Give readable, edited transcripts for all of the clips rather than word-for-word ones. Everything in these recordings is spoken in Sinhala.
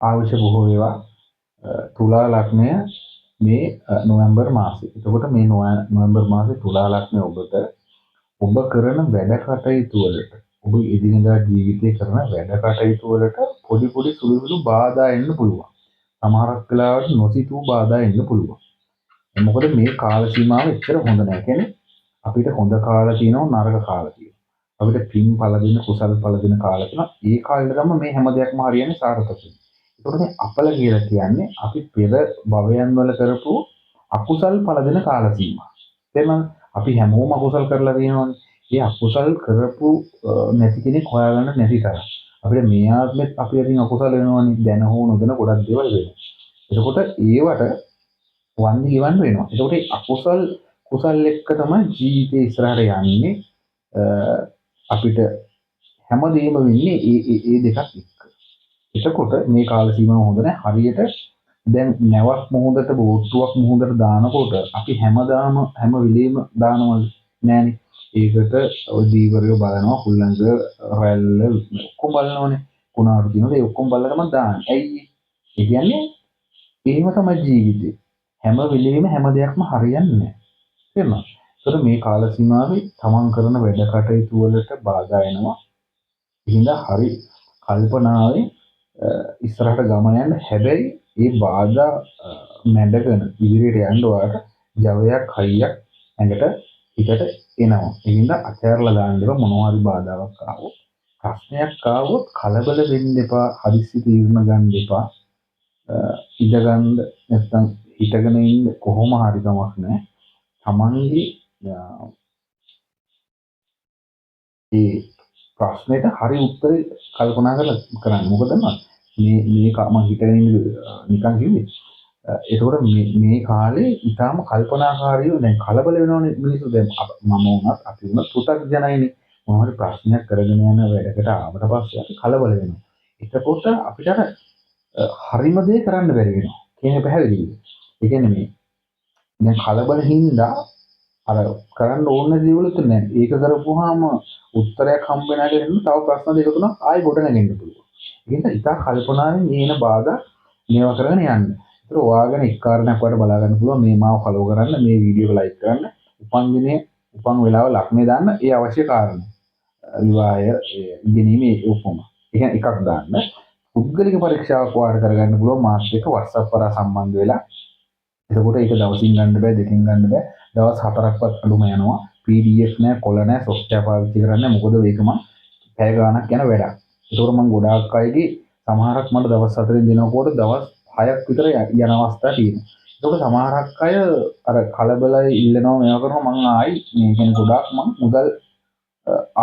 ආයුෂ බොහෝ වේවා. තුලා ලග්නය මේ නොවැම්බර් මාසේ. එතකොට මේ නොවැම්බර් මාසේ තුලා ලග්නය ඔබට ඔබ කරන වැඩ කටයුතු වලට ඔබ එදිනෙදා ජීවිතේ කරන වැඩ කටයුතු වලට පොඩි පොඩි සුළු සුළු බාධා එන්න පුළුවන්. සමහරක් වෙලාවට නොසිතූ බාධා එන්න පුළුවන්. මොකද මේ කාල සීමාව එච්චර හොඳ නැහැ. කියන්නේ අපිට හොඳ කාල තියෙනවා නරක කාල තියෙනවා. අපිට පින් පළ දෙන කුසල් පළ දෙන කාල තියෙනවා. ඒ කාලෙට තමයි මේ හැම දෙයක්ම හරියන්නේ සාර්ථක වෙන්නේ. ඒකට මේ අපල කියලා කියන්නේ අපි පෙර භවයන් වල කරපු අකුසල් පළ දෙන කාල සීමාව. එහෙනම් අපි හැමෝම අකුසල් කරලා තියෙනවානේ. ඒ අකුසල් කරපු නැති කෙනෙක් හොයාගන්න නැති තරම්. අපිට මේ ආත්මෙත් අපි අතින් අකුසල වෙනවනේ. දැන හෝ නොදැන ගොඩක් දේවල් වෙනවා. එතකොට ඒවට වන්දි ගෙවන්න වෙනවා. එතකොට ඒ අකුසල් කුසල් එක්ක තමයි ජීවිතේ ඉස්සරහට යන්නේ. අපිට හැමදේම වෙන්නේ ඒ දෙකක් එක්ක. එතකොට මේ කාල සීමාව හොඳ නැහැ. හරියට දැන් නැවක් මොහොතට බෝට්ටුවක් මොහොතට දානකොට අපි හැමදාම හැම වෙලෙම දානවල නෑනේ. ඒකට ඔය දීවරය බලනවා, හුල්ලංග රැල්ල ඔක්කොම බලනවනේ. කුණාටු දිනවල ඒ ඔක්කොම බලලා තමයි දාන්නේ. ඇයි ඒ කියන්නේ එහෙම තමයි ජීවිතේ. හැම වෙලෙම හැම දෙයක්ම හරියන්නේ නැහැ. තේරුණාද? ඒතර මේ කාල සීමාවේ තමන් කරන වැඩ කටයුතු වලට බාධා එනවා. එහෙනම් හරි කල්පනාවේ ඉස්සරහට ගමන යන්න. හැබැයි මේ බාධා මැඩගෙන ඉදිරියට යන්න ඔයාලට ජවයක් හයියක් ඇඟට හිතට එනවා. ඒකින්ද අතහැරලා දාන්න එපා. මොනවා හරි බාධාවක් ආවොත් ප්‍රශ්නයක් ආවොත් කලබල වෙන්න එපා. හදිස්සි තීරණ ගන්න එපා. ඉඳගන්න නැත්නම් හිටගෙන ඉන්න කොහොම හරි කමක් නැහැ. තමන්ගේ ඒ ප්‍රශ්නෙට හරි උත්තරේ කල්පනා කරලා කරන්න. මොකද මම හිතගෙන ඉන්න නිකන් කිව්වේ. ඒකෝට මේ කාලේ ඊටාම කල්පනාකාරීව දැන් කලබල වෙනවනේ මිනිස්සු. දැන් මම වුණත් අපි වුණත් පුතග්ජනයිනේ. මොනවා හරි ප්‍රශ්නයක් කරගෙන යන වැඩකට ආවට පස්සේ අපි කලබල වෙනවා. එතකොට අපිට අර හරිම දේ කරන්න බැරි වෙනවා. කියන්නේ පැහැදිලිද? ඒ කියන්නේ මේ දැන් කලබල හින්දා අර කරන්න ඕන දේවලුත් නැහැ. ඒක කරපුවාම උත්තරයක් හම්බ වෙන හැටි තව ප්‍රශ්න දෙක තුනක් ආයෙ ගොඩ නැගෙන්න පුළුවන්. ඒක නිසා ඉතා කල්පනාවෙන් මේන බාධා මේවා කරගෙන යන්න. ඒතර ඔයාගෙන එක් කාරණයක් වලට බලා ගන්න පුළුවන් මේ මාව ෆලෝ කරන්න, මේ වීඩියෝ එක ලයික් කරන්න, උපන් දිනේ උපන් වෙලාව ලග්නේ දාන්න ඒ අවශ්‍ය කාරණා. විවාහය ඉගෙනීමේ ඔක්කොම. ඒ එකක් දාන්න. පුද්ගලික පරීක්ෂාවක් වාර කරගන්න පුළුවන් මාස් එක WhatsApp කරා සම්බන්ධ වෙලා. එතකොට ඒක දවසින් ගන්න බෑ, දෙකකින් ගන්න බෑ. දවස් 4ක්වත් අඩුම යනවා. PDF නෑ, කොළ නෑ, software පාවිච්චි කරන්නේ මොකද මේක මම පැය ගාණක් යන වැඩක්. ඒතකොට මම ගොඩාක් අයගේ සමහරක් මට දවස් 4න් දෙනකොට දවස් 6ක් විතර යන අවස්ථා තියෙනවා. ඒතකොට සමහරක් අය අර කලබලයි ඉල්ලනවා මේවා කරනවා මම ආයි මේ කියන්නේ ගොඩාක් මම මුදල්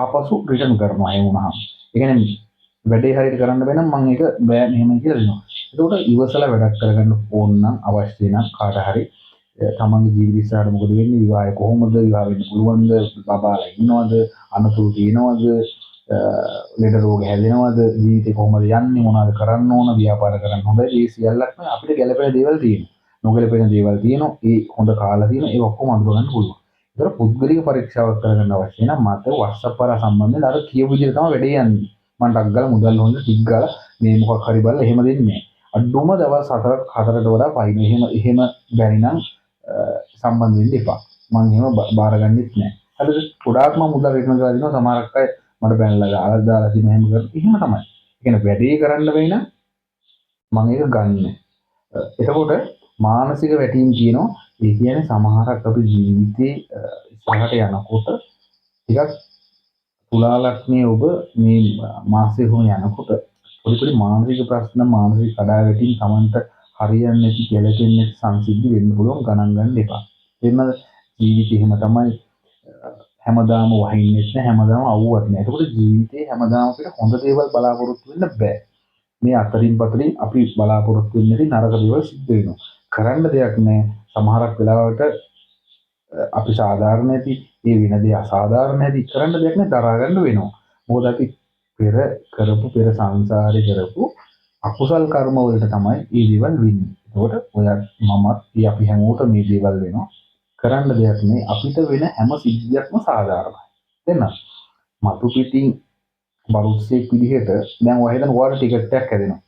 ආපසු රිටර්න් කරනවා ඒ වුණාම. ඒ කියන්නේ වැඩේ හරියට කරන්න බැහැ නම් මම ඒක බෑ මෙහෙමයි කියලා දෙනවා. ඒකට ඉවසලා වැඩක් කරගන්න ඕන නම් අවශ්‍ය නම් කාට හරි තමන්ගේ ජීවිත ඉස්සරහට මොකද වෙන්නේ විවාහය කොහොමද විවාහ වෙන්න පුළුවන්ද බබාලා ඉන්නවද අනතුරු තියෙනවද ලෙඩ රෝග හැදෙනවද ජීවිතේ කොහොමද යන්නේ මොනවද කරන්න ඕන ව්‍යාපාර කරන්න හොඳයි මේ සියල්ලක්ම අපිට ගැළපෙන දේවල් තියෙනවා. නොගැළපෙන දේවල් තියෙනවා. ඒ හොඳ කාලා තියෙනවා. ඒ ඔක්කොම අඳුර ගන්න පුළුවන්. ඒතර පුද්ගලික පරීක්ෂාවක් කරගන්න අවශ්‍ය නම් මට WhatsApp කරා සම්බන්ධයෙන් අර කියපු විදිහට තමයි වැඩේ යන්නේ. මම ටක් ගාලා මුදල් හොඳ ටික් ගාලා මේ මොකක් හරි බලලා එහෙම දෙන්නේ නැහැ. අඩුම දවස් 4කට වඩා පයින්. එහෙම බැරි නම් සම්බන්ධ වෙන්න එපා. මම එහෙම බාරගන්නෙත් නැහැ. හරිද? ගොඩාක් මම මුදල් රිටර්න් කරලා දිනවා. සමහරක් අය මට බැනලා දාලා තියෙන හැම කරලා එහෙම තමයි. ඒ කියන්නේ වැඩේ කරන්න වෙයි නම් මම ඒක ගන්න. එතකොට මානසික වැටීම් කියනවා. ඒ කියන්නේ සමහරක් අපි ජීවිතේ ඉස්සරහට යනකොට ටිකක් තුලා ලග්නයේ ඔබ මේ මාසයේ හෝ යනකොට පොඩි පොඩි මානසික ප්‍රශ්න මානසික කඩාවැටීම් Tamanට හරියන්නේ නැති ගැළපෙන්නේ නැති සංසිද්ධි වෙන්න පුළුවන් ගණන් ගන්න එපා. එන්නද ජීවිතේ එහෙම තමයි හැමදාම වහින්නේ නැහැ හැමදාම අවුවක් නැහැ. ඒකෝට ජීවිතේ හැමදාම අපිට හොඳ දේවල් බලාපොරොත්තු වෙන්න බෑ. මේ අතරින් පතරින් අපි බලාපොරොත්තු වෙන්නේ නරක දේවල් සිද්ධ වෙනවා. කරන්න දෙයක් නැහැ. සමහරක් වෙලාවට අපි සාධාරණ ඇති ඒ වෙන දේ අසාධාරණ ඇති කරන්න දෙයක් නෑ දරා ගන්න වෙනවා. මොකද අපි පෙර කරපු පෙර සංසාරේ කරපු අකුසල් කර්ම වලට තමයි මේ දේවල් වෙන්නේ. ඒකට ඔයත් මමත් අපි හැමෝටම මේ දේවල් වෙනවා. කරන්න දෙයක් නෑ අපිට වෙන හැම සිද්ධියක්ම සාධාරණයි. දෙන්න. මතු පිටින් බරුස්සෙක් විදිහට දැන් ඔය හිතන ඔයාලට ටිකට් එකක් හැදෙනවා.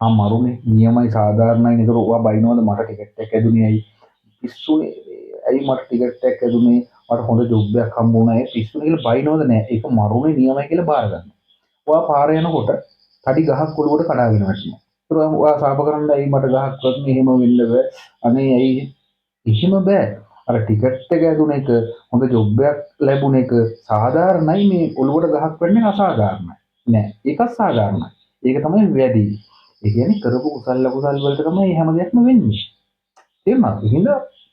මරුනේ නියමයි සාධාරණයි නේද ඔයා බයිනවද මට ටිකට් එකක් ඇදුනේ ඇයි පිස්සුනේ ඇයි මට ටිකට් එකක් ඇදුනේ මට හොඳ ජොබ් එකක් හම්බුණා ඒ පිස්සුනේ කියලා බයිනවද නෑ ඒක මරුනේ නියමයි කියලා බාර ගන්න. ඔයා පාරේ යනකොට තඩි ගහක් ඔලුවට කඩාගෙන වැටෙනවා. ඒතර ඔයා සාප කරන්න ඇයි මට ගහක් වත්නේ එහෙම වෙන්න බෑ. අනේ ඇයි එහෙම බෑ. අර ටිකට් එක ඇදුන එක හොඳ ජොබ් එකක් ලැබුණ එක සාධාරණයි මේ ඔලුවට ගහක් වැටෙන එක අසාධාරණයි. නෑ ඒකත් සාධාරණයි. ඒක තමයි වැඩි. ඒ කියන්නේ කරපු කුසල කුසල් වලට තමයි හැම දෙයක්ම වෙන්නේ. තේරුණාද? එහෙනම්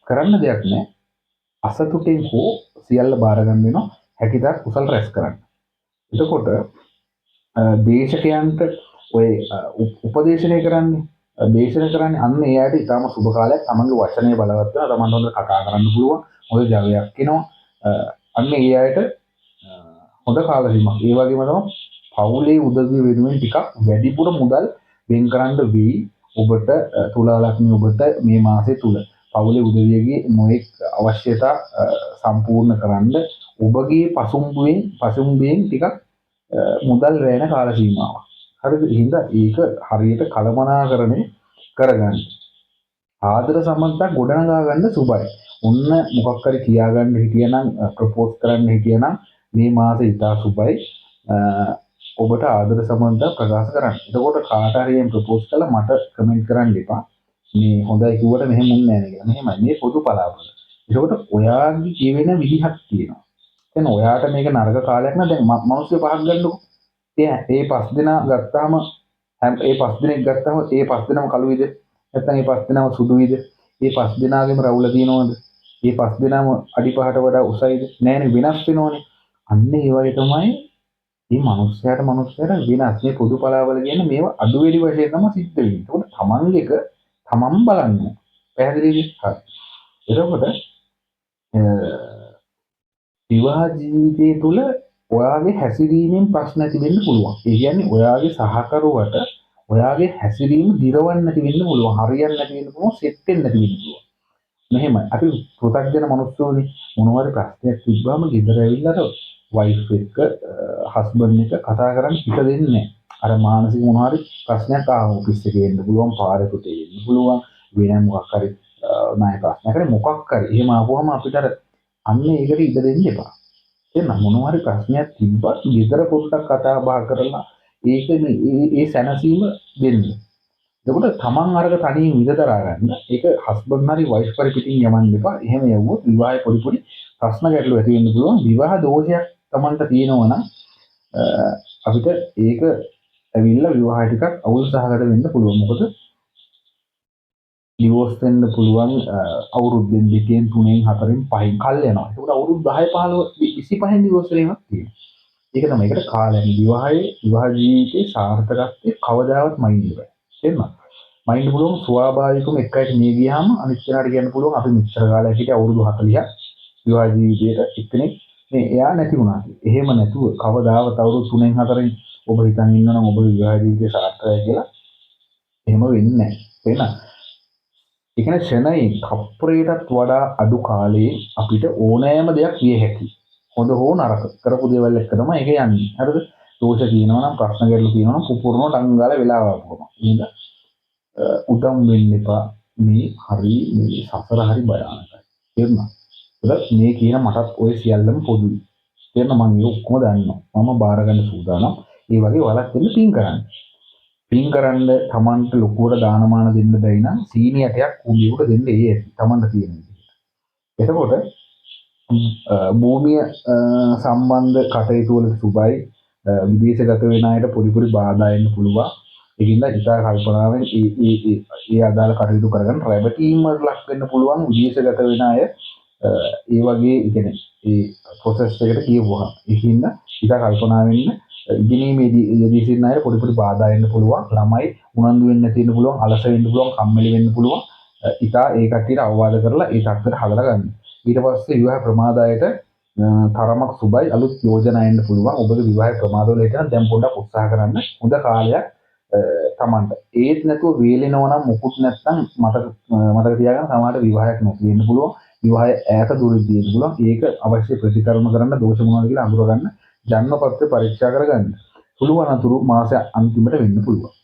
කරන්න දෙයක් නෑ. අසතුටින් හෝ සියල්ල බාර ගන්න වෙනවා. හැකියතාක් කුසල් රැස් කරන්න. එතකොට දේශකයන්ට ඔය උපදේශනය කරන්නේ දේශනය කරන්නේ අන්න ඒ අයට ඉතාම සුබ කාලයක් තමන්ගේ වචනේ බලවත් වෙනවා තමන්ට හොඳ කතා කරන්න පුළුවන් හොඳ ජවයක් එනවා අන්න ඒ අයට හොඳ කාල සීමාවක් ඒ වගේම තමයි පවුලේ උදවිය වෙනුවෙන් ටිකක් වැඩිපුර මුදල් වෙන් කරන්න වෙයි ඔබට තුලා ලග්න ඔබට මේ මාසෙ තුල පවුලේ උදවියගේ මොඑක් අවශ්‍යතා සම්පූර්ණ කරන්න ඔබගේ පසුම්බියෙන් ටිකක් මුදල් වැයන කාල සීමාවක්. හරිද? එහෙනම් ඒක හරියට කළමනාකරණය කරගන්න. ආදර සම්බන්ධතා ගොඩනගා ගන්න සුබයි. ඔන්න මොකක් හරි කියාගන්න හිටියනම් ප්‍රොපෝස් කරන්න හිටියනම් මේ මාසෙ ඉතා සුබයි. ඔබට ආදර සම්බන්ධතා ප්‍රකාශ කරන්න. එතකොට කාට හරි එම් ප්‍රොපෝස් කළා මට කමෙන්ට් කරන්න එපා. මේ හොඳයි කිව්වට මෙහෙම මුන්නේ නැහැ කියලා. මෙහෙමයි. මේ පොදු පලාපල. එතකොට ඔයාගේ කියවෙන විදිහක් තියෙනවා. දැන් ඔයාට මේක නරක කාලයක් නෑ දැන් මිනිස්සු පහක් ගන්නකො ඒ පස් දෙනා ගත්තාම ඒ පස් දිනක් ගත්තාම ඒ පස් දෙනාම කළුයිද නැත්නම් ඒ පස් දෙනාම සුදුයිද ඒ පස් දෙනාගේම රවුල තියෙනවද ඒ පස් දෙනාම අඩි පහට වඩා උසයිද නෑනේ වෙනස් වෙනවනේ අන්න ඒ වගේ තමයි මේ මිනිස්සයාට වෙනස් මේ පොදු පලාවල කියන්නේ මේවා අඩු වැඩි වශයෙන් තමයි සිද්ධ වෙන්නේ ඒකට තමන්ගේක තමන් බලන්න පැහැදිලිද හරි එතකොට විවාහ ජීවිතය තුළ ඔයාගේ හැසිරීමෙන් ප්‍රශ්න ඇති වෙන්න පුළුවන්. ඒ කියන්නේ ඔයාගේ සහකරුවට ඔයාගේ හැසිරීම දිරවන්න නැති වෙන්න පුළුවන්. හරියන්න නැති වෙන්න පුළුවන්, සෙට් වෙන්න නැති වෙන්න පුළුවන්. මෙහෙමයි. අපි පෘථග්ජන මිනිස්සුනේ මොනවාරි ප්‍රශ්නයක් තිබ්බම ගෙදර ඇවිල්ලා වයිෆ් එක්ක හස්බන්ඩ් එක කතා කරන්න හිත දෙන්නේ නැහැ. අර මානසික මොනවාරි ප්‍රශ්නයක් ආව ඔෆිස් එකේ එන්න පුළුවන්, පාරකට එන්න පුළුවන්, වෙන මොකක් හරි ණය ප්‍රශ්නයකට මොකක් හරි. එහෙම ආවම අපිට අන්න ඒකට ඉඩ දෙන්න එපා. එහෙනම් මොනවාරි ප්‍රශ්නයක් තිබ්බත් ගෙදර පොඩ්ඩක් කතා බහ කරලා ඒක ඒ සැනසීම දෙන්න. එතකොට තමන් අරක තනියෙන් ඉඳ දරා ගන්න. ඒක හස්බන්ඩ් හරි වයිෆ් හරි පිටින් යවන්න එපා. එහෙම යවුවොත් විවාහයේ පොඩි ප්‍රශ්න ගැටලු ඇති වෙන්න පුළුවන්. විවාහ දෝෂයක් තමන්ට තියෙනවා නම් අපිට ඒක ඇවිල්ලා විවාහය ටිකක් අවුල් සහගත වෙන්න පුළුවන්. මොකද ඩිවෝස් වෙන්න පුළුවන් අවුරුද්දෙන් දෙකෙන් තුනෙන් හතරෙන් පහෙන් කල් යනවා. ඒකට අවුරුදු 10 15 25න් ඩිවෝස් වෙනවක් තියෙනවා. ඒක තමයි ඒකට කාලයක්. විවාහ ජීවිතේ සාර්ථකත්වයේ කවදාවත් මයින්ඩ් බෑ. තේරුණා? මයින්ඩ් පුළුවන් ස්වාභාවිකවම එකයිට මිය ගියාම අනිත් කෙනාට කියන්න පුළුවන් අපි මෙච්චර කාලයක් හිටිය අවුරුදු 40ක් විවාහ ජීවිතේට එක්කෙනෙක් මේ එයා නැති වුණා කියලා. එහෙම නැතුව කවදාවත් අවුරුදු 3න් 4න් ඔබ හිතන් ඉන්නවනම් ඔබ විවාහ ජීවිතේ සාර්ථකයි කියලා එහෙම වෙන්නේ නැහැ. තේරුණා? ඒ කියන්නේ ෂණයෙන් කප්පරයටත් වඩා අඩු කාලයේ අපිට ඕනෑම දෙයක් විය හැකියි. හොඳ හෝ නරක කරපු දේවල් එක්ක තමයි ඒක යන්නේ. හරිද? දෝෂ තියෙනවා නම් ප්‍රශ්න ගැටලු තියෙනවා නම් පුපුරනවා ඩංගාලා වෙලාව ආපුවම. එහෙනම් උදම් වෙන්න එපා. මේ සසර හරි භයානකයි. තේරුණා? ඒත් මේ කියන මටත් ඔය සියල්ලම පොදුයි. තේරුණා මම ඒක ඔක්කොම දන්නවා. මම බාර ගන්න සූදානම්. ඒ වගේ වලක් දෙන්න පින් කරන්න. පින් කරන්න තමන්ට ලොකුවට දානමාන දෙන්න බැයි නම් සීනියටයක් කුලියකට දෙන්න ඒ ඇති තමන්ට තියෙන විදිහට. එතකොට භූමිය සම්බන්ධ කටයුතු වලට සුබයි විදේශගත වෙන අයට පොඩි බාධා එන්න පුළුවන්. ඒකින්ද ඉතා කල්පනාවෙන් ඒ අදාළ කටයුතු කරගන්න රැවටීම් වලට ලක් වෙන්න පුළුවන් විදේශගත වෙන අය ඒ වගේ කියන්නේ ඒ ප්‍රොසෙස් එකට කියවුවා. ඒකින්ද ඉතා කල්පනාවෙන් ඉගෙනීමේදී යෙදී සිටින අය පොඩි බාධා එන්න පුළුවන්. ළමයි උනන්දු වෙන්න තියෙන පුළුවන්, අලස වෙන්න පුළුවන්, කම්මැලි වෙන්න පුළුවන්. ඉතා ඒ කට්ටියට අවවාද කරලා ඒ තත්ත්වයට හදලා ගන්න. ඊට පස්සේ විවාහ ප්‍රමාදයට තරමක් සුබයි අලුත් යෝජනා එන්න පුළුවන්. ඔබගේ විවාහ ප්‍රමාදවල හිටන් දැන් පොඩ්ඩක් උත්සාහ කරන්න. හොඳ කාලයක් තමන්ට. ඒත් නැතුව වේලෙනවා නම් මුකුත් නැත්නම් මතක තියාගන්න සමහරට විවාහයක් නැති වෙන්න පුළුවන්. විවාහය ඈත දුරින් තියෙන්න පුළුවන්. ඒක අවශ්‍ය ප්‍රතිකර්ම කරන්න දෝෂ මොනවද කියලා අඳුර ගන්න. ජන්මපත්‍රය පරීක්ෂා කරගන්න. පුළුවන් අතුරු මාසය අන්තිමට වෙන්න පුළුවන්.